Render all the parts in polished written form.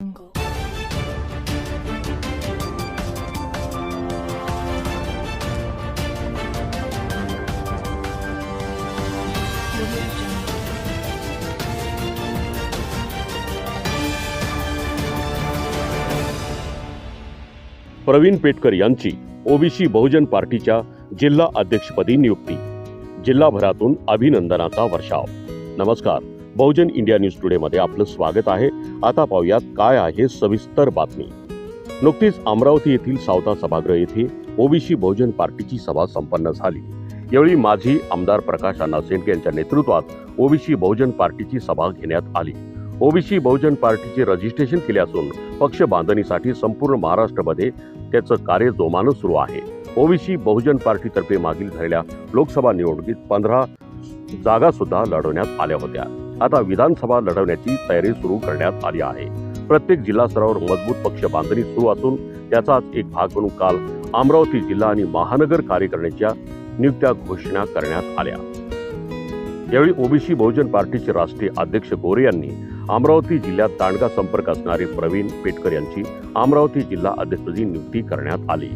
प्रवीण पेटकर यांची ओबीसी बहुजन पार्टीच्या जिल्हा अध्यक्षपदी नियुक्ती. जिल्हाभरातून अभिनंदनाचा वर्षाव. नमस्कार, बहुजन इंडिया न्यूज टुडे मध्ये आपलं स्वागत आहे. आता पाहूयात काय आहे सविस्तर बातमी. नुकतीच अमरावती येथील सावता सभागृह येथे ओबीसी बहुजन पार्टीची सभा संपन्न झाली. यावेळी माजी आमदार प्रकाश अण्णा सेंडके यांच्या नेतृत्वात ओबीसी बहुजन पार्टीची सभा घेण्यात आली. ओबीसी बहुजन पार्टीचे रजिस्ट्रेशन केले असून पक्ष बांधणीसाठी संपूर्ण महाराष्ट्रामध्ये त्याचं कार्य जोमानं सुरू आहे. ओबीसी बहुजन पार्टीतर्फे मागील झालेल्या लोकसभा निवडणुकीत 15 जागा सुद्धा लढवण्यात आल्या होत्या. आता विधानसभा लढवण्याची तयारी सुरू करण्यात आली आहे. प्रत्येक जिल्हा स्तरावर मजबूत पक्ष बांधणी सुरू असून त्याचाच एक भाग म्हणून काल अमरावती जिल्हा आणि महानगर कार्यकारिणीच्या नियुक्त्या घोषणा करण्यात आल्या. यावेळी ओबीसी बहुजन पार्टीचे राष्ट्रीय अध्यक्ष गोरे यांनी अमरावती जिल्ह्यात दांडगा संपर्क असणारे प्रवीण पेटकर यांची अमरावती जिल्हा अध्यक्षपदी नियुक्ती करण्यात आली.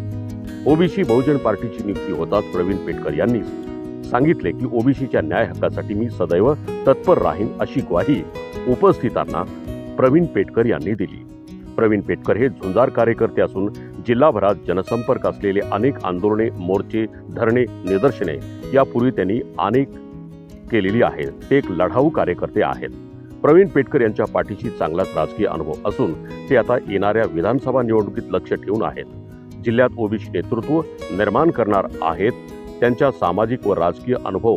ओबीसी बहुजन पार्टीची नियुक्ती होताच प्रवीण पेटकर यांनी सांगितले की ओबीसीच्या न्याय हक्कासाठी मी सदैव तत्पर राहीन अशी ग्वाही उपस्थितांना प्रवीण पेटकर यांनी दिली. प्रवीण पेटकर हे झुंजार कार्यकर्ते असून जिल्हाभरात जनसंपर्क असलेले अनेक आंदोलने, मोर्चे, धरणे, निदर्शने यापूर्वी त्यांनी अनेक केलेली आहेत. ते एक लढाऊ कार्यकर्ते आहेत. प्रवीण पेटकर यांच्या पाठीशी चांगलाच राजकीय अनुभव असून ते आता येणाऱ्या विधानसभा निवडणुकीत लक्ष ठेवून आहेत. जिल्ह्यात ओबीसी नेतृत्व निर्माण करणार आहेत. त्यांच्या सामाजिक व राजकीय अनुभव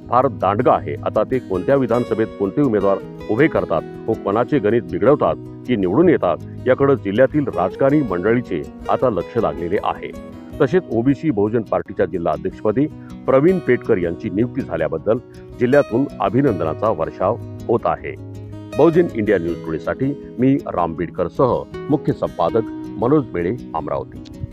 फार दांडगा आहे. आता ते कोणत्या विधानसभेत कोणते उमेदवार उभे करतात व कोणाचे गणित बिघडवतात की निवडून येतात याकडे जिल्ह्यातील राजकारणी मंडळीचे आता लक्ष लागलेले आहे. तसेच ओबीसी बहुजन पार्टीच्या जिल्हा अध्यक्षपदी प्रवीण पेटकर यांची नियुक्ती झाल्याबद्दल जिल्ह्यातून अभिनंदनाचा वर्षाव होत आहे. बहुजन इंडिया न्यूज टुडेसाठी मी राम बीडकर सह मुख्य संपादक मनोज बेळे, अमरावती.